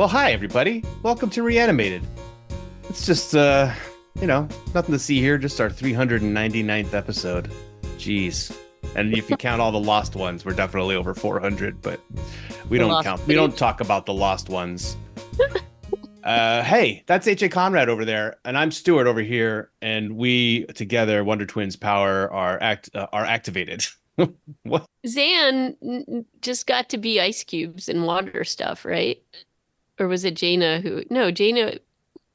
Well, hi everybody. Welcome to Reanimated. It's just nothing to see here, just our 399th episode. Jeez. And if you count all the lost ones, we're definitely over 400, but we The don't lost count. We don't footage. talk about the lost ones. Hey, that's H.A. Conrad over there, and I'm Stuart over here, and we together, Wonder Twins power are activated. What? Just got to be ice cubes and water stuff, right? Or was it Jaina who? No, Jaina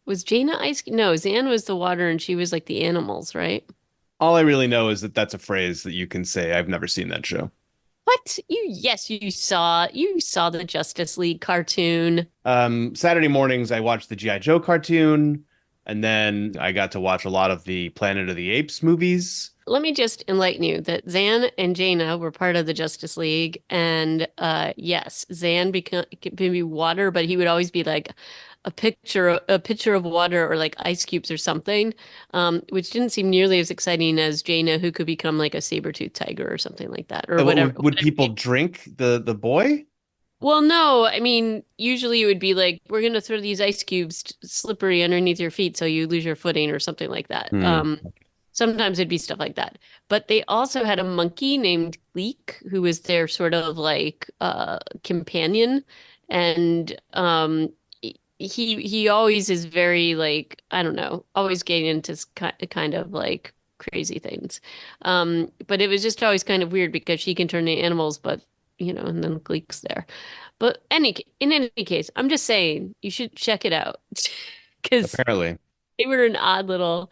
was Jaina ice. No, Zan was the water and she was like the animals, right? All I really know is that that's a phrase that you can say. I've never seen that show. What? Yes, you saw the Justice League cartoon. Saturday mornings, I watched the G.I. Joe cartoon, and then I got to watch a lot of the Planet of the Apes movies. Let me just enlighten you that Zan and Jaina were part of the Justice League, and yes, Zan can be water, but he would always be like a pitcher of water or like ice cubes or something, which didn't seem nearly as exciting as Jaina, who could become like a saber-toothed tiger or something like that, or whatever. Would people drink the boy? Well, no, I mean, usually it would be like, we're going to throw these ice cubes slippery underneath your feet so you lose your footing or something like that. Hmm. Sometimes it'd be stuff like that. But they also had a monkey named Gleek who was their sort of like companion. And he always is very like, I don't know, always getting into kind of like crazy things. But it was just always kind of weird because she can turn into animals, but and then Gleek's there. But in any case, I'm just saying you should check it out because Apparently. they were an odd little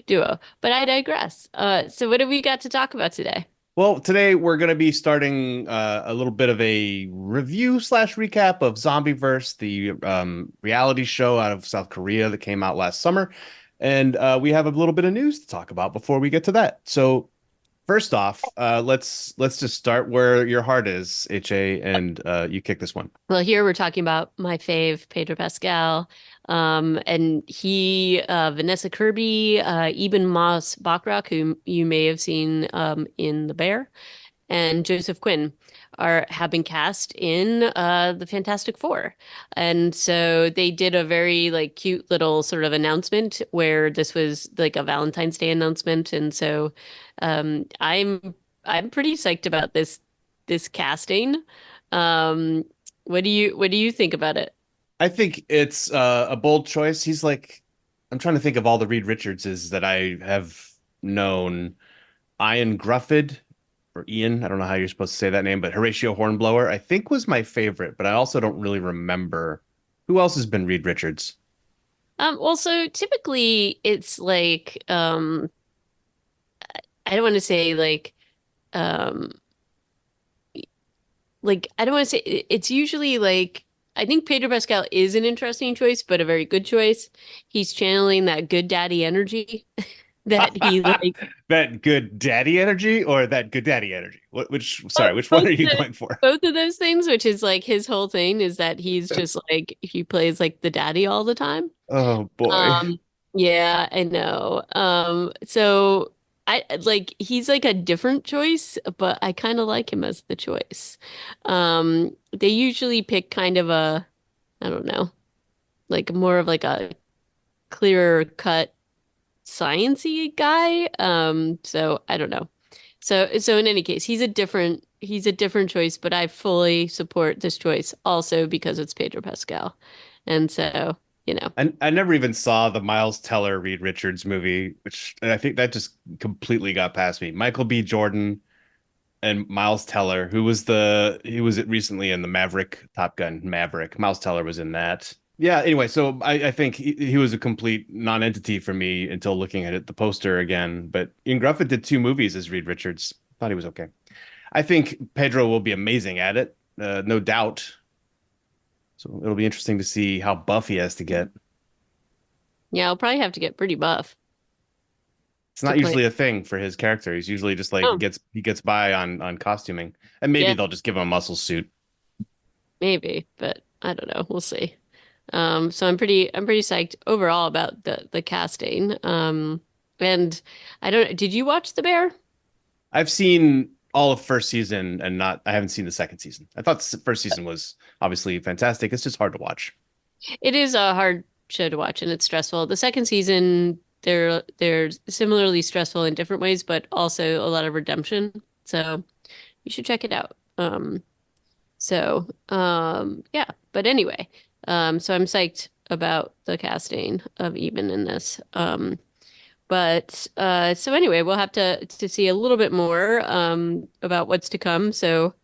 duo. But I digress. So what have we got to talk about today? Well, today we're going to be starting a little bit of a review slash recap of Zombieverse, the reality show out of South Korea that came out last summer. And we have a little bit of news to talk about before we get to that. So first off, let's just start where your heart is, HA, and you kick this one. Well, here we're talking about my fave, Pedro Pascal, and Vanessa Kirby, Eben Moss Bachrach, who you may have seen in The Bear, and Joseph Quinn have been cast in the Fantastic Four. And so they did a very like cute little sort of announcement where this was like a Valentine's Day announcement. And so I'm pretty psyched about this casting. Um, what do you think about it? I think it's a bold choice. He's like, I'm trying to think of all the Reed Richardses that I have known. Ian Grufford or Ian, I don't know how you're supposed to say that name, but Horatio Hornblower, I think was my favorite, but I also don't really remember who else has been Reed Richards. Well, so typically it's I don't want to say um like I don't want to say it's usually like I think Pedro Pascal is an interesting choice, but a very good choice. He's channeling that good daddy energy that he like That good daddy energy or that good daddy energy? Sorry, both which one both are you the going for? both of those things, which is like his whole thing is that he's just like he plays like the daddy all the time. Oh boy. Um, yeah, I know. So I like he's like a different choice, but I kind of like him as the choice. They usually pick kind of I don't know, like more of like a clearer cut science-y guy. So I don't know. So in any case, he's a different choice, but I fully support this choice also because it's Pedro Pascal. And so, you know. I never even saw the Miles Teller Reed Richards movie, which I think that just completely got past me. Michael B. Jordan and Miles Teller, he was recently in the Maverick Top Gun Maverick. Miles Teller was in that. Yeah, anyway, so I think he was a complete non-entity for me until looking at it, the poster again. But Ian Grufford did two movies as Reed Richards. Thought he was okay. I think Pedro will be amazing at it, no doubt. So it'll be interesting to see how buff he has to get. Yeah, I'll probably have to get pretty buff It's to not play. usually a thing for his character. He's usually just like Oh, gets by on costuming, and maybe yeah, they'll just give him a muscle suit. maybe, but I don't know. We'll see. So I'm pretty psyched overall about the casting. And I don't, did you watch The Bear? I've seen all of first season and not I haven't seen the second season. I thought the first season was obviously fantastic. It's just hard to watch. It is a hard show to watch and it's stressful. The second season, they're similarly stressful in different ways, but also a lot of redemption. So you should check it out. Yeah. But anyway, so I'm psyched about the casting of Even in this. So anyway, we'll have to see a little bit more about what's to come. So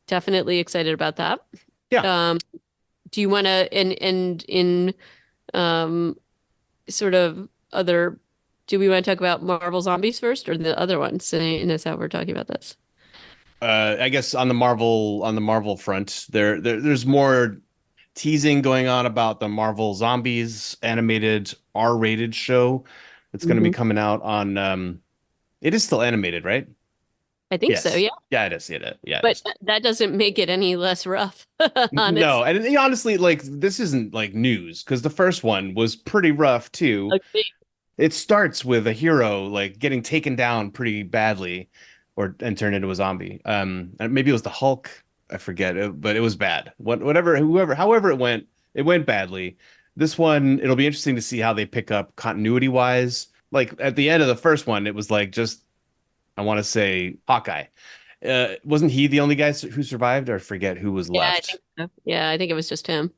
definitely excited about that. Yeah. Um, do you want to in um sort of other do we want to talk about Marvel Zombies first or the other ones? Seeing as how we're talking about this. I guess on the Marvel front, there's more teasing going on about the Marvel Zombies animated R-rated show that's going to be Hmm. coming out on it is still animated, right? I think so, Yes. yeah. Yeah, it is. Yeah, it But is. that doesn't make it any less rough, No, honest. and honestly, like this isn't like news because the first one was pretty rough too. Okay. It starts with a hero like getting taken down pretty badly, or and turned into a zombie. And maybe it was the Hulk. I forget, but it was bad. Whatever, whoever, however it went badly. This one, it'll be interesting to see how they pick up continuity wise. Like at the end of the first one, it was like just I want to say Hawkeye. Wasn't he the only guy who survived, or I forget who was Yeah, I left? think so. Yeah, I think it was just him.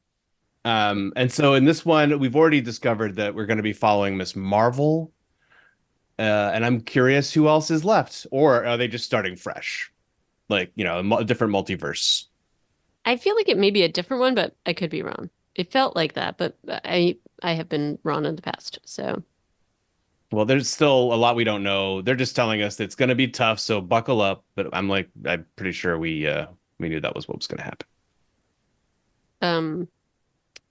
And so in this one, we've already discovered that we're going to be following Miss Marvel. And I'm curious who else is left, or are they just starting fresh? Like, a different multiverse. I feel like it may be a different one, but I could be wrong. It felt like that, but I have been wrong in the past. So, Well, there's still a lot we don't know. They're just telling us that it's going to be tough, so buckle up. But I'm pretty sure we knew that was what was going to happen. um,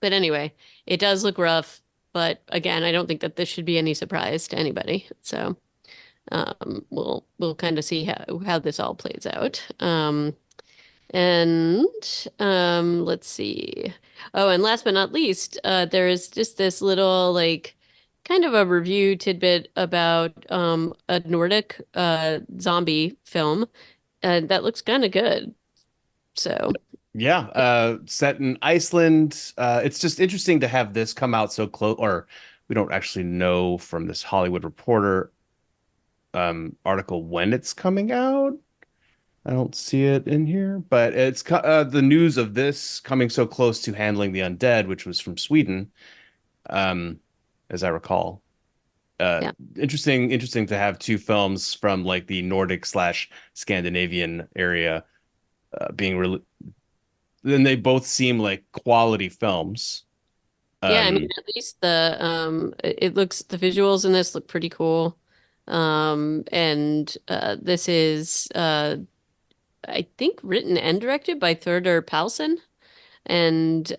but anyway, it does look rough, but again, I don't think that this should be any surprise to anybody. So, we'll kind of see how this all plays out. And let's see. Oh, and last but not least, there is just this little like kind of a review tidbit about a Nordic zombie film, and that looks kind of good. So, Yeah, set in Iceland. It's just interesting to have this come out so close, or we don't actually know from this Hollywood Reporter article when it's coming out. I don't see it in here, but the news of this coming so close to handling the undead, which was from Sweden, um, as I recall. Uh, yeah. interesting to have two films from like the Nordic slash Scandinavian area being re then they both seem like quality films. Yeah, I mean, Um, at least it looks the visuals in this look pretty cool. And this is I think written and directed by Thurder Pálsson. And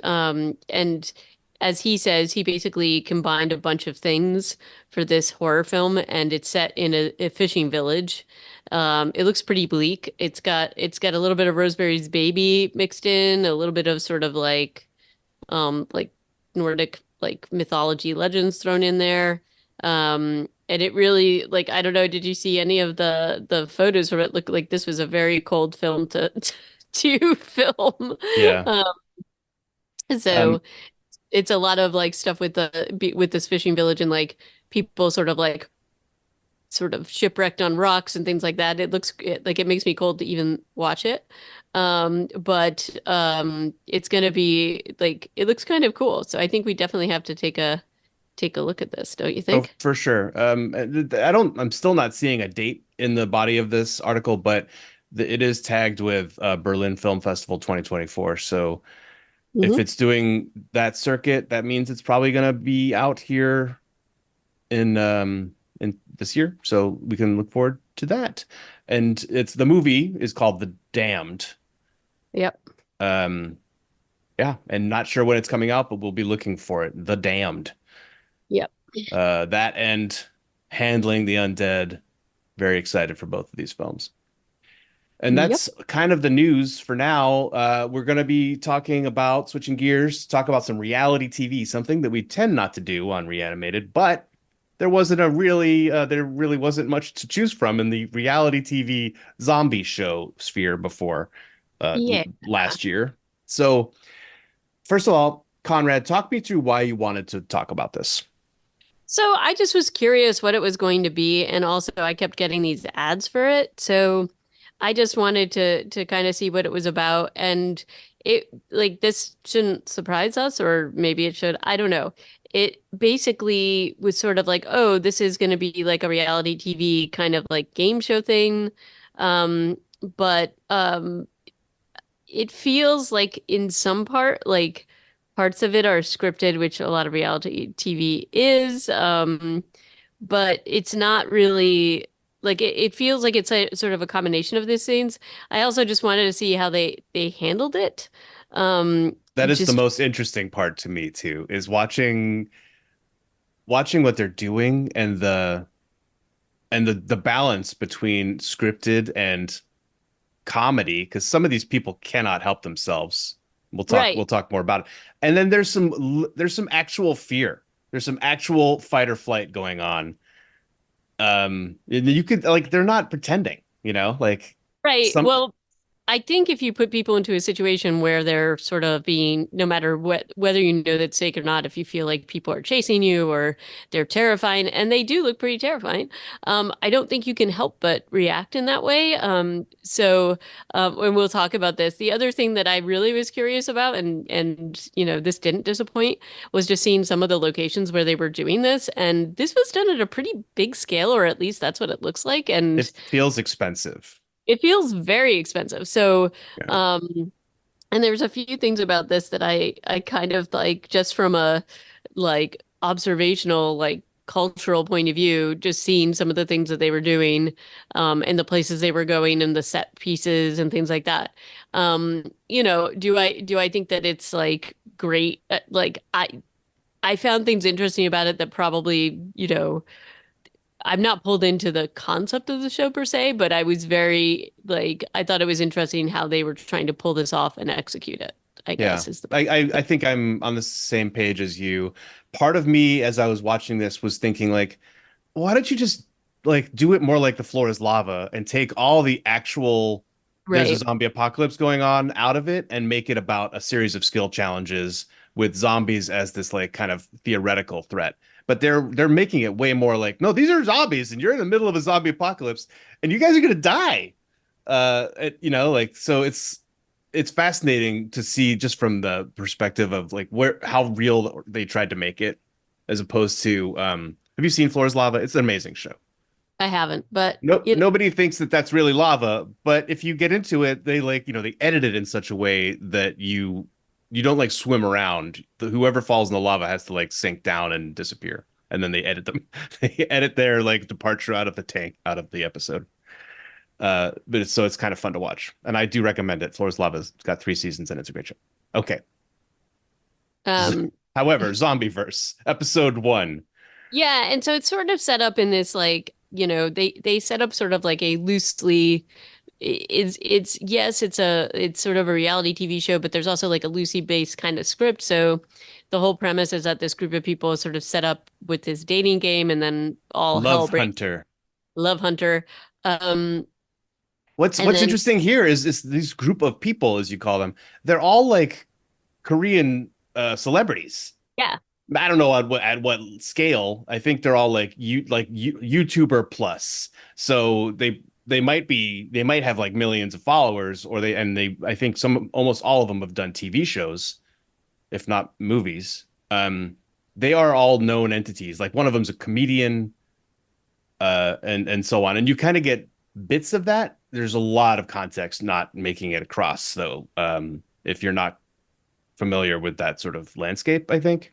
as he says, he basically combined a bunch of things for this horror film, and it's set in a fishing village. It looks pretty bleak. It's got a little bit of Rosemary's Baby mixed in, a little bit of sort of like Nordic like mythology legends thrown in there. And it really like I don't know, did you see any of the photos from it? Look like this was a very cold film to to film. yeah. Um, Um, so it's a lot of like stuff with with this fishing village and like people sort of shipwrecked on rocks and things like that. Like it makes me cold to even watch it. But it's gonna be like it looks kind of cool. So I think we definitely have to take a look at this, don't you oh, think? for sure. I'm still not seeing a date in the body of this article, but it is tagged with Berlin Film Festival 2024. So if Hmm. it's doing that circuit, that means it's probably going to be out here in this year. So we can look forward to that. And it's the movie is called The Damned. Yep. Um, yeah, and not sure when it's coming out, but we'll be looking for it. The Damned. Yep. That and Handling the Undead. Very excited for both of these films. And Yep. that's kind of the news for now. We're going to be talking about switching gears, talk about some reality TV, something that we tend not to do on Reanimated, but there really wasn't much to choose from in the reality TV zombie show sphere before Yeah. last year. So, first of all, Conrad, talk me through why you wanted to talk about this. So I just was curious what it was going to be, and also I kept getting these ads for it. So I just wanted to kind of see what it was about. And it like this shouldn't surprise us, or maybe it should. I don't know. It basically was sort of like, oh, this is going to be like a reality TV kind of like game show thing. But it feels like in some part, like parts of it are scripted, which a lot of reality TV is. But it's not really like it feels like it's a sort of a combination of these things. I also just wanted to see how they handled it. That is the Just most interesting part to me too, is watching what they're doing and the balance between scripted and comedy, because some of these people cannot help themselves. We'll right. talk more about it. And then there's some actual fear. There's some actual fight or flight going on. And you could like they're not pretending, like Right. some Well, I think if you put people into a situation where they're sort of being, no matter whether you know that's fake or not, if you feel like people are chasing you or they're terrifying, and they do look pretty terrifying, I don't think you can help but react in that way. And we'll talk about this. The other thing that I really was curious about, and this didn't disappoint, was just seeing some of the locations where they were doing this, and this was done at a pretty big scale, or at least that's what it looks like, and it feels expensive. it feels very expensive. So, Yeah. um, and there's a few things about this that I kind of like just from a like observational like cultural point of view, just seeing some of the things that they were doing, and the places they were going and the set pieces and things like that. Do I think that it's like great? Like I found things interesting about it that probably, I'm not pulled into the concept of the show per se, but I was very like I thought it was interesting how they were trying to pull this off and execute it, I Yeah. guess is the I think I'm on the same page as you. Part of me, as I was watching this, was thinking like, why don't you just like do it more like the floor is lava and take all the actual there's a right. zombie apocalypse going on out of it and make it about a series of skill challenges with zombies as this like kind of theoretical threat. But they're making it way more like, no, these are zombies and you're in the middle of a zombie apocalypse and you guys are gonna die. Like so it's fascinating to see just from the perspective of like where how real they tried to make it as opposed to have you seen Floor's Lava? It's an amazing show. I haven't, but Nope, nobody thinks that that's really lava, but if you get into it, they like, they edit it in such a way that you don't like swim around. Whoever falls in the lava has to like sink down and disappear. And then they edit them. They edit their like departure out of the tank, out of the episode. So it's kind of fun to watch. And I do recommend it. Floor's Lava's got 3 seasons and it's a great show. Okay. um However, Zombieverse, episode 1. yeah, and so it's sort of set up in this like, they set up sort of like a loosely it's yes, it's sort of a reality TV show, but there's also like a loosely based kind of script. So the whole premise is that this group of people is sort of set up with this dating game and then all hell Love breaks. Hunter. Love Hunter. Um, What's and what's then interesting here is these group of people, as you call them, they're all like Korean celebrities. yeah, I don't know at what scale. I think they're all YouTuber plus. So they might have like millions of followers, or they I think some almost all of them have done TV shows, if not movies. They are all known entities. Like one of them's a comedian, and so on. And you kind of get bits of that. There's a lot of context not making it across though. If you're not familiar with that sort of landscape, I think.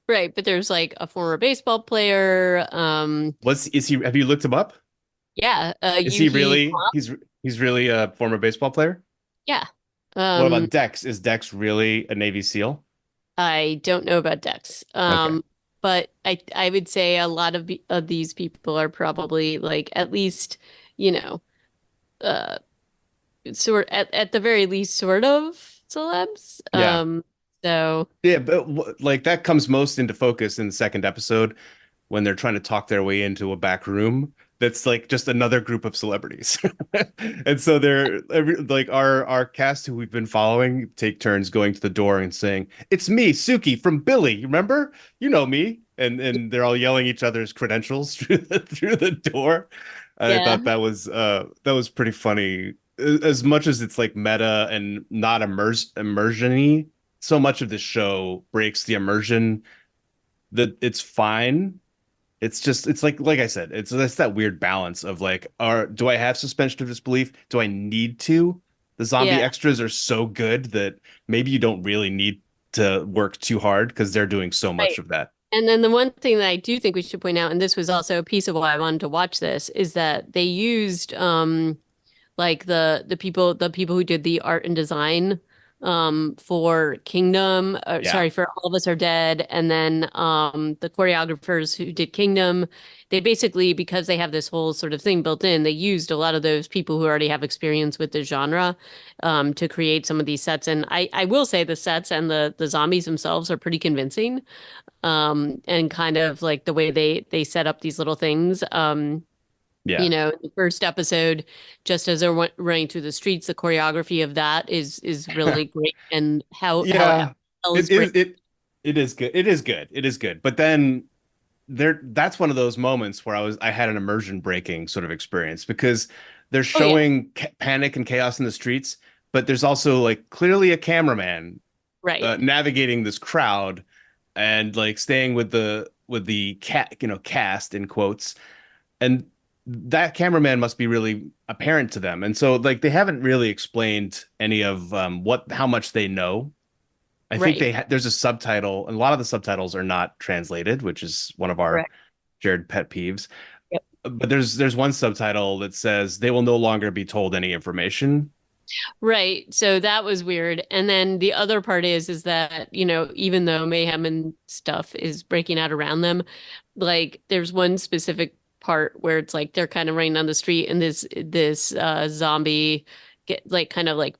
right. But there's like a former baseball player. What's is he? Have you looked him up? Yeah, Is he Yuhi. really? He's really a former baseball player. Yeah. What Um, about Dex? Is Dex really a Navy SEAL? I don't know about Dex. Okay. But I would say a lot of these people are probably like at least, you know, uh sort at the very least sort of celebs. Yeah. So Yeah, but like that comes most into focus in the second episode. when they're trying to talk their way into a back room that's like just another group of celebrities. And so like our cast who we've been following take turns going to the door and saying, "It's me, Suki from Billy. You remember? You know me." And they're all yelling each other's credentials through the door. I Yeah. thought that was pretty funny. As much as it's like meta and not immersion-y, so much of this show breaks the immersion that it's fine. It's like I said, it's that weird balance of like, do I have suspension of disbelief? Do I need to? The zombie Yeah. extras are so good that maybe you don't really need to work too hard because they're doing so much Right. of that. And then the one thing that I do think we should point out, and this was also a piece of why I wanted to watch this, is that they used like the people who did the art and design for Kingdom, Yeah. sorry, for All of Us Are Dead, and then the choreographers who did Kingdom, they basically, because they have this whole sort of thing built in, they used a lot of those people who already have experience with the genre to create some of these sets. And I will say the sets and the zombies themselves are pretty convincing, and kind of like the way they set up these little things. Yeah. The first episode, just as they're running through the streets, the choreography of that is really great, and how Yeah. Elle is It bring. is it is good. It is good. It is good. But then that's one of those moments where I had an immersion breaking sort of experience because they're Oh yeah, showing panic and chaos in the streets, but there's also like clearly a cameraman right, navigating this crowd and like staying with the cat, cast in quotes, and that cameraman must be really apparent to them. And so like they haven't really explained any of what how much they know. I think right, there's a subtitle, and a lot of the subtitles are not translated, which is one of our correct. shared pet peeves. Yep. But there's one subtitle that says they will no longer be told any information. Right. So that was weird. And then the other part is that, even though mayhem and stuff is breaking out around them, like there's one specific part where it's like they're kind of running down the street and this zombie get like kind of like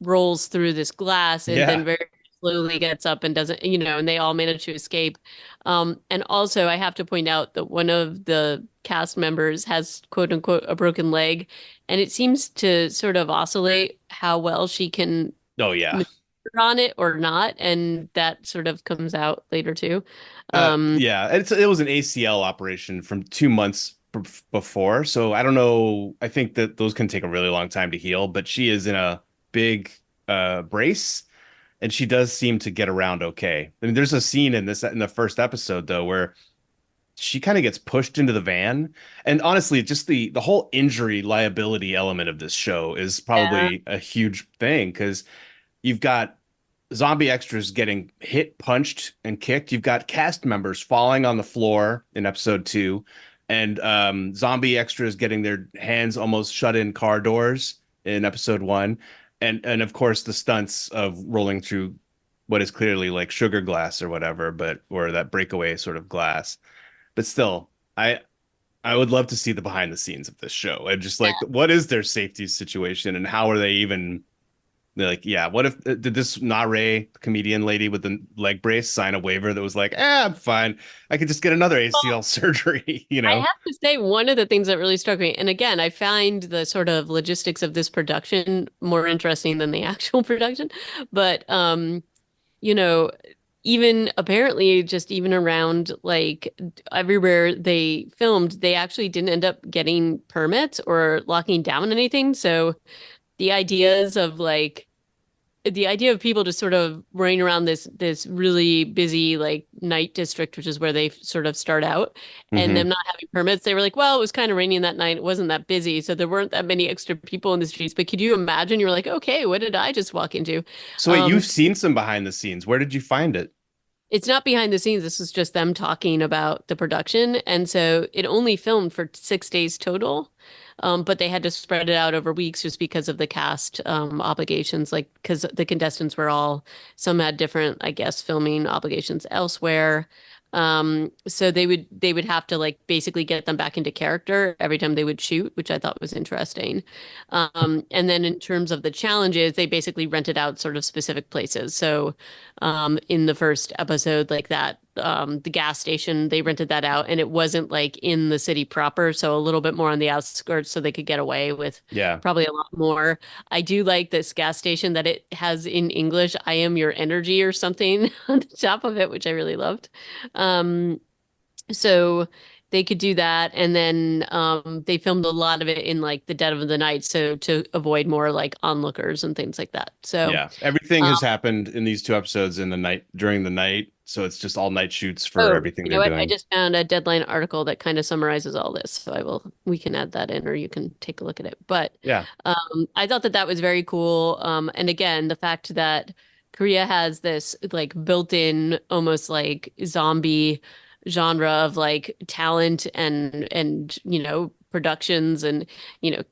rolls through this glass and then Yeah. very slowly gets up and doesn't, and they all manage to escape. And also I have to point out that one of the cast members has quote unquote a broken leg, and it seems to sort of oscillate how well she can Oh yeah. maneuver on it or not, and that sort of comes out later too. Um, Yeah, it was an ACL operation from 2 months before, so I don't know. I think that those can take a really long time to heal, but she is in a big brace, and she does seem to get around okay. I mean, there's a scene in the first episode though where she kind of gets pushed into the van, and honestly, just the whole injury liability element of this show is yeah, probably a huge thing because you've got zombie extras getting hit, punched, and kicked. You've got cast members falling on the floor in episode 2, and zombie extras getting their hands almost shut in car doors in episode 1, and of course the stunts of rolling through what is clearly like sugar glass or whatever, but or that breakaway sort of glass. But still, I would love to see the behind the scenes of this show and just like what is their safety situation and how are they even they're like, yeah, what if did this Nare comedian lady with the leg brace sign a waiver that was like, I'm fine. I could just get another ACL surgery, you I know? have to say, one of the things that really struck me, and again, I find the sort of logistics of this production more interesting than the actual production, but you know, even apparently just even around like everywhere they filmed, they actually didn't end up getting permits or locking down anything. So the ideas of like the idea of people just sort of running around this really busy like night district, which is where they sort of start out, and them Hmm. not having permits, they were like, well, it was kind of raining that night. It wasn't that busy, so there weren't that many extra people in the streets. But could you imagine? You're like, okay, what did I just walk into? So wait, Um, you've seen some behind the scenes. Where did you find it? it's not behind the scenes. This is just them talking about the production. And so it only filmed for 6 days total. But they had to spread it out over weeks just because of the cast obligations, like because the contestants were all, some had different, I guess, filming obligations elsewhere. So they would have to like basically get them back into character every time they would shoot, which I thought was interesting. And then in terms of the challenges, they basically rented out sort of specific places. So in the first episode, like that the gas station. They rented that out, and it wasn't like in the city proper, so a little bit more on the outskirts, so they could get away with Yeah. probably a lot more. I do like this gas station that it has in English, "I am your energy" or something on the top of it, which I really loved. Um, so they could do that, and then they filmed a lot of it in like the dead of the night, so to avoid more like onlookers and things like that. So. Yeah. Everything Um, has happened in these two episodes in the night during the night. So it's just all night shoots for Oh, everything you they're know what? I doing. just found a Deadline article that kind of summarizes all this. So we can add that in, or you can take a look at it. But Yeah. I thought that that was very cool. And again, the fact that Korea has this like built-in, almost like zombie genre of like talent and productions and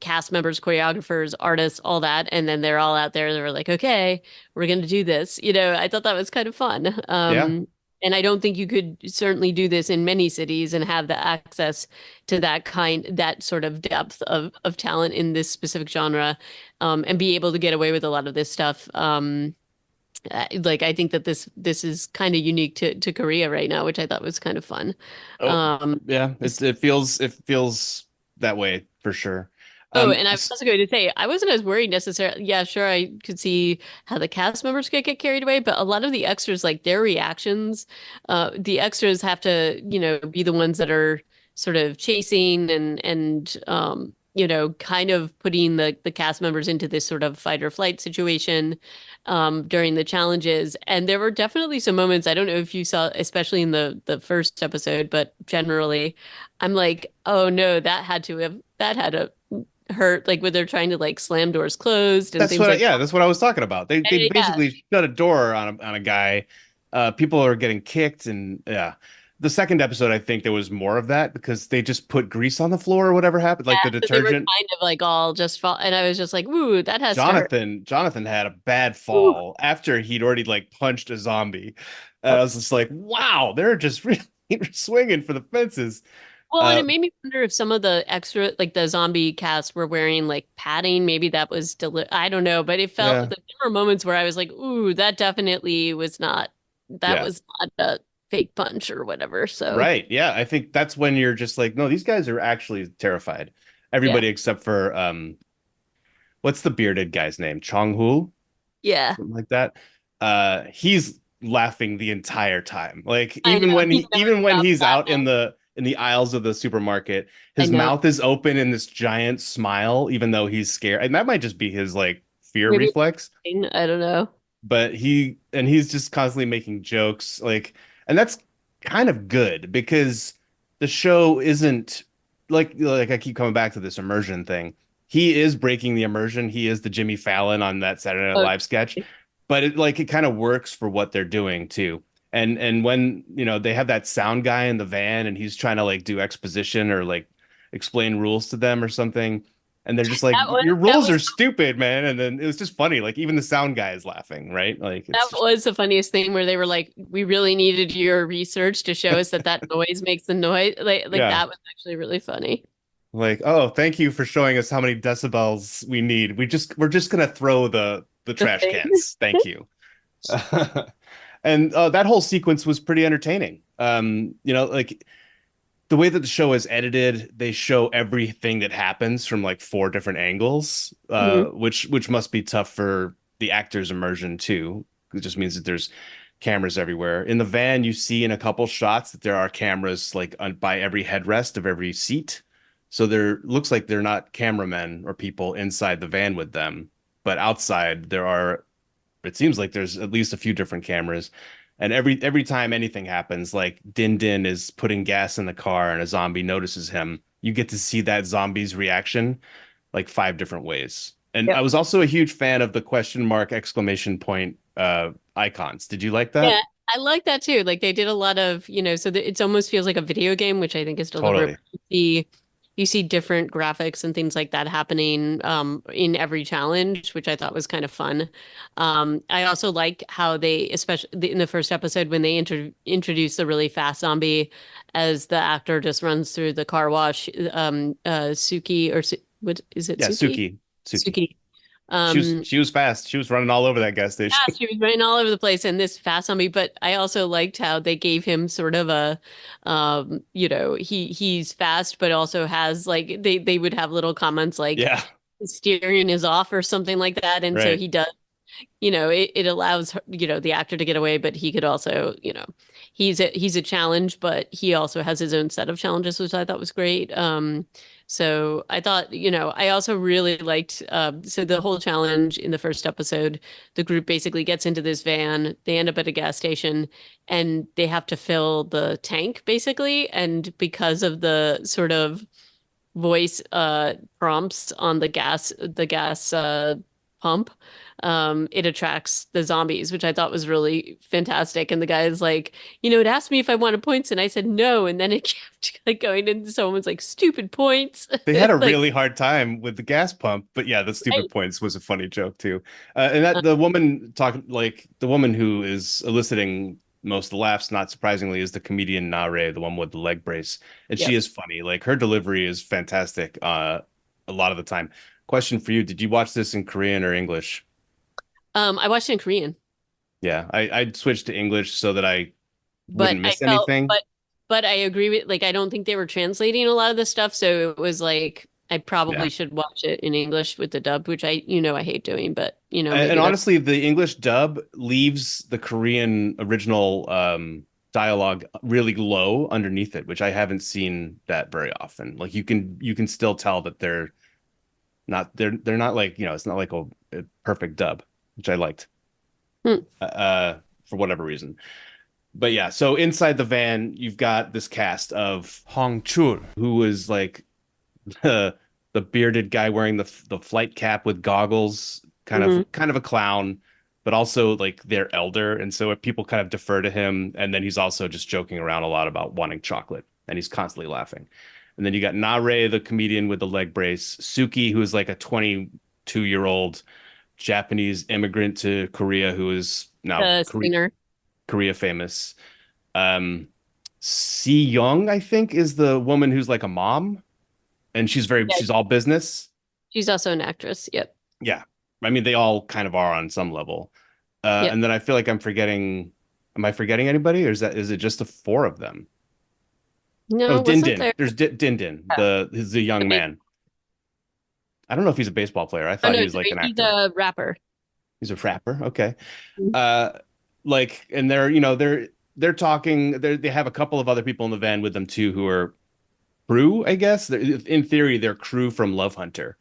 cast members, choreographers, artists, all that, and then they're all out there. They're like, okay, we're gonna do this. I thought that was kind of fun. Yeah. And I don't think you could certainly do this in many cities and have the access to that sort of depth of talent in this specific genre, and be able to get away with a lot of this stuff. Like I think that this is kind of unique to Korea right now, which I thought was kind of fun. Oh, Um, yeah. It feels that way for sure. Oh, and I was S- also going to say, I wasn't as worried necessarily. Yeah, sure, I could see how the cast members could get carried away, but a lot of the extras, like their reactions, the extras have to, be the ones that are sort of chasing and kind of putting the cast members into this sort of fight or flight situation during the challenges. And there were definitely some moments, I don't know if you saw, especially in the first episode, but generally, I'm like, oh no, that had to hurt, like when they're trying to like slam doors closed and That's things what, like yeah, that's what I was talking about. They that. Yeah, basically shut a door on a guy. People are getting kicked, and yeah. The second episode, I think there was more of that because they just put grease on the floor or whatever happened, like the so they were detergent. kind of like all just fall, and I was just like, ooh, that has to hurt. Jonathan had a bad Ooh. fall after he'd already like punched a zombie. I Oh. was just like, wow, they're just really swinging for the fences. Well, and Uh, it made me wonder if some of the extra, like the zombie cast, were wearing like padding. Maybe that was I don't know, but it felt yeah, like there were moments where I was like, ooh, that definitely was not, that yeah, was not a fake punch or whatever. So right. Yeah, I think that's when you're just like, no, these guys are actually terrified. yeah, Everybody except for what's the bearded guy's name? Chong-hu, yeah, something like that. He's laughing the entire time. Like I know he never even when stopped he's out laughing. in the aisles of the supermarket, I his know. mouth is open in this giant smile, even though he's scared. And that might just be his like fear Maybe reflex. I don't know. But he's just constantly making jokes, like, and that's kind of good because the show isn't like I keep coming back to this immersion thing. He is breaking the immersion. He is the Jimmy Fallon on that Saturday Night Oh, Live sketch, but it kind of works for what they're doing too. And when they have that sound guy in the van and he's trying to like do exposition or like explain rules to them or something, and they're just like, your that rules was are stupid, man. And then it was just funny. Like even the sound guy is laughing, right? Like that it's just was the funniest thing where they were like, "We really needed your research to show us that that noise makes the noise." Like yeah. that was actually really funny. Like, oh, thank you for showing us how many decibels we need. We're just gonna throw the The trash thing. cans. Thank you. And that whole sequence was pretty entertaining. Like the way that the show is edited, they show everything that happens from like four different angles, Mhm. which must be tough for the actor's immersion too. It just means that there's cameras everywhere. In the van, you see in a couple shots that there are cameras like by every headrest of every seat. So there looks like they're not cameramen or people inside the van with them, but outside there are, it seems like there's at least a few different cameras. And every time anything happens, like Din Din is putting gas in the car and a zombie notices him, you get to see that zombie's reaction like five different ways. And I Yep. was also a huge fan of the question mark exclamation point icons. Did you like that? Yeah, I like that too. Like they did a lot of, so that it almost feels like a video game, which I think is deliberate. Totally. You see different graphics and things like that happening in every challenge, which I thought was kind of fun. I also like how they, especially in the first episode, when they introduce the really fast zombie as the actor just runs through the car wash, Suki, what is it, Yeah, Suki? Suki. Suki. Suki. She was fast. She was running all over that gas Yeah, station. she was running all over the place in this fast zombie, but I also liked how they gave him sort of a, he's fast, but also has like they would have little comments like Yeah, steering is off or something like that, and so right. he does, it allows the actor to get away, but he could also, he's a challenge, but he also has his own set of challenges, which I thought was great. So I thought, I also really liked, so the whole challenge in the first episode, the group basically gets into this van, they end up at a gas station, and they have to fill the tank basically, and because of the sort of voice prompts on the gas pump, it attracts the zombies, which I thought was really fantastic. And the guy's like, it asked me if I wanted points, and I said no, and then it kept like going into someone's like stupid points. They had a Like really hard time with the gas pump, but yeah, the right? stupid points was a funny joke too. And that the woman talk like the woman who is eliciting most of the laughs, not surprisingly, is the comedian Nare, the one with the leg brace, and she Yep. is funny. Like her delivery is fantastic. A lot of the time. Question for you: did you watch this in Korean or English? I watched it in Korean. Yeah, I switched to English so that I But wouldn't I miss felt, anything. but I agree with, like, I don't think they were translating a lot of the stuff, so it was like I Yeah. probably should watch it in English with the dub, which I hate doing, but And maybe that's honestly, the English dub leaves the Korean original dialogue really low underneath it, which I haven't seen that very often. Like you can still tell that they're not like, it's not like a perfect dub, which I liked hmm. for whatever reason. But yeah, so inside the van, you've got this cast of Hong Chul, who is like the the bearded guy wearing the flight cap with goggles, Hmm. kind of a clown, but also like their elder, and so people kind of defer to him. And then he's also just joking around a lot about wanting chocolate, and he's constantly laughing. And then you got Nare, the comedian with the leg brace, Suki, who is like a 22-year-old Japanese immigrant to Korea who is now The singer. Korea famous. Um, Si Young, I think, is the woman who's like a mom and Yeah, she's all business. she's also an actress. Yep. Yeah. I mean, they all kind of are on some level. Yep. And then I feel like I'm forgetting, am I forgetting anybody or is it just the four of them? Oh, No, Din wasn't Din. there? There's Din Din, Oh, he's the the young base. man. I don't know if he's a baseball player. I Oh thought no, he was like an he's actor. a rapper. He's a rapper. Okay. Mhm. Uh, like, and they're talking, they have a couple of other people in the van with them too who are crew, I guess. In theory, they're crew from Love Hunter.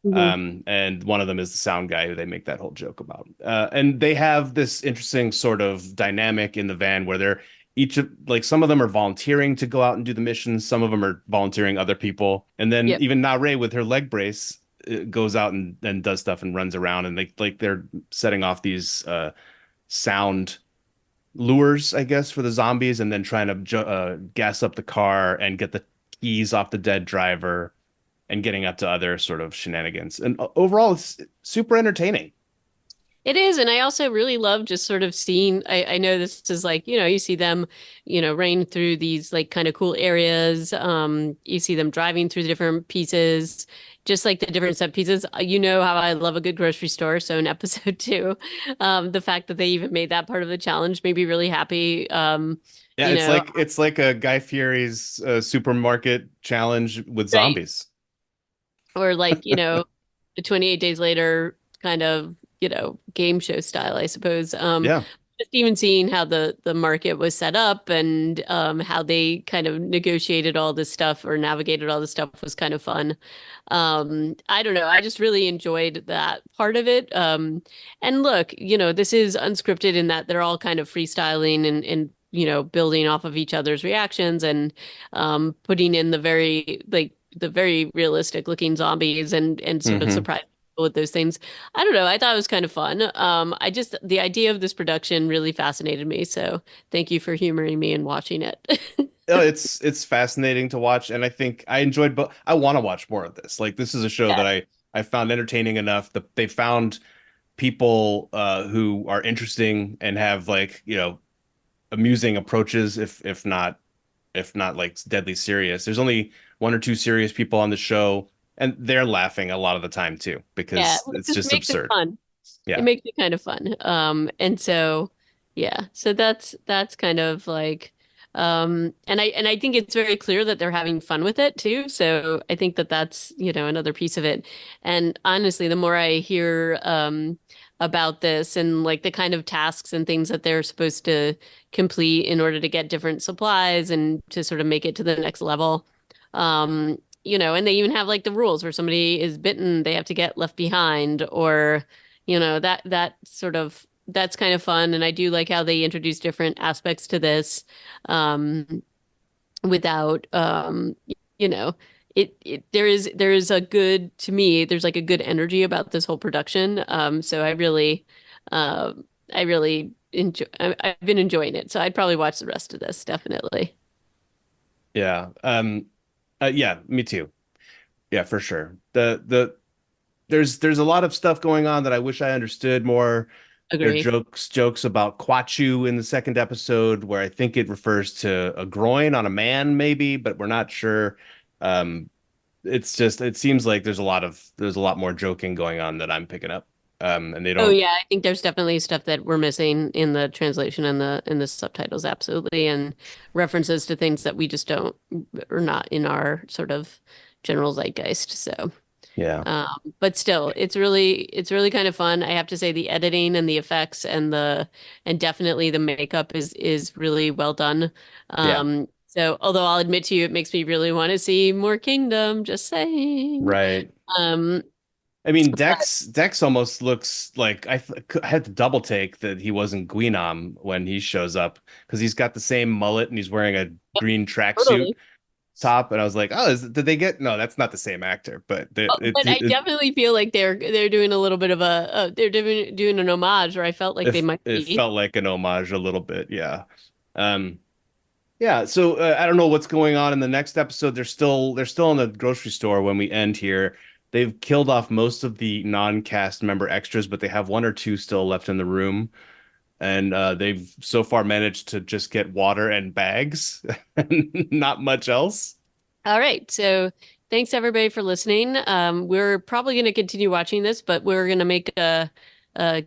Mhm. And one of them is the sound guy who they make that whole joke about. And they have this interesting sort of dynamic in the van where they're each of like some of them are volunteering to go out and do the missions, some of them are volunteering other people, and then Yep. even Nare with her leg brace goes out and does stuff and runs around and they're setting off these sound lures, I guess, for the zombies, and then trying to gas up the car and get the keys off the dead driver and getting up to other sort of shenanigans. And overall, it's super entertaining. It is, and I also really love just sort of seeing. I know this is like, you see them, running through these like kind of cool areas. You see them driving through the different pieces, just like the different set pieces. You know how I love a good grocery store. So in episode two, the fact that they even made that part of the challenge made me really happy. Yeah, You know, it's like a Guy Fieri's supermarket challenge with right. zombies. Or like, the 28 days later kind of, game show style, I suppose. Yeah. Just even seeing how the market was set up and how they kind of negotiated all this stuff or navigated all this stuff was kind of fun. I don't know. I just really enjoyed that part of it. And look, this is unscripted in that they're all kind of freestyling and building off of each other's reactions and putting in the very realistic looking zombies and sort of Hmm. surprise people with those things. I don't know. I thought it was kind of fun. The idea of this production really fascinated me. So thank you for humoring me and watching it. Oh, it's fascinating to watch, and I think I enjoyed, but I want to watch more of this. Like this is a show that I found entertaining enough that they found people who are interesting and have like amusing approaches, if not like deadly serious. There's only one or two serious people on the show, and they're laughing a lot of the time too Yeah, because it it's just just makes it absurd. fun. It Yeah, makes it kind of fun. And so yeah, so that's kind of like and I think it's very clear that they're having fun with it too. So I think that that's, another piece of it. And honestly, the more I hear about this and like the kind of tasks and things that they're supposed to complete in order to get different supplies and to sort of make it to the next level. And they even have like the rules where somebody is bitten, they have to get left behind, or that sort of that's kind of fun. And I do like how they introduce different aspects to this, um, without you know, there is a good to me, there's like a good energy about this whole production. So I really enjoy I've been enjoying it. So I'd probably watch the rest of this, definitely. yeah, yeah, me too. Yeah, for sure. There's a lot of stuff going on that I wish I understood more. There are Agree. jokes about Quachu in the second episode, where I think it refers to a groin on a man, maybe, but we're not sure. Um, it's just it seems like there's a lot more joking going on that I'm picking up. And they Oh don't. yeah, I think there's definitely stuff that we're missing in the translation and the subtitles, absolutely, and references to things that we just don't are not in our sort of general zeitgeist. So, Yeah, but still, it's really kind of fun. I have to say the editing and the effects and definitely the makeup is really well done. yeah, So although I'll admit to you, it makes me really want to see more Kingdom. Just saying. right. Um, I mean, Dex almost looks like I had to double take that he wasn't Guinan when he shows up because he's got the same mullet and he's wearing a green tracksuit totally. top, and I was like, oh, did they get? No, that's not the same actor, but But I definitely feel like they're doing a little bit of they're doing an homage, or I felt like they might it be. felt like an homage a little bit, yeah. Um, yeah. So I don't know what's going on in the next episode. They're still in the grocery store when we end here. They've killed off most of the non-cast member extras, but they have one or two still left in the room, and they've so far managed to just get water and bags, and not much else. All right, so thanks everybody for listening. We're probably going to continue watching this, but we're going to make a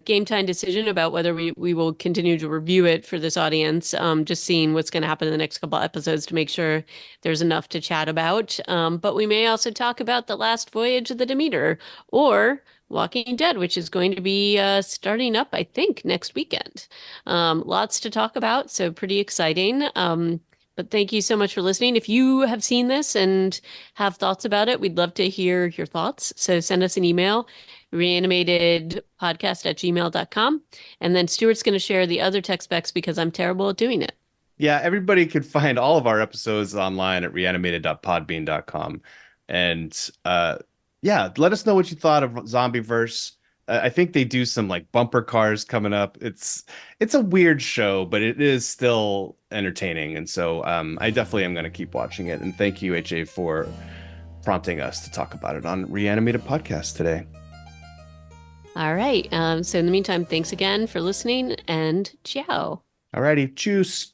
game time decision about whether we will continue to review it for this audience. Just seeing what's going to happen in the next couple episodes to make sure there's enough to chat about. But we may also talk about the last voyage of the Demeter or Walking Dead, which is going to be starting up, I think, next weekend. Lots to talk about, so pretty exciting. But thank you so much for listening. If you have seen this and have thoughts about it, we'd love to hear your thoughts. So send us an email, reanimatedpodcast@gmail.com. And then Stuart's going to share the other tech specs because I'm terrible at doing it. Yeah, everybody could find all of our episodes online at reanimated.podbean.com. And yeah, let us know what you thought of Zombieverse. I think they do some like bumper cars coming up. It's a weird show, but it is still entertaining. And so I definitely am going to keep watching it. And thank you, HA, for prompting us to talk about it on Reanimated Podcast today. All right. So in the meantime, thanks again for listening and ciao. Alrighty, choose.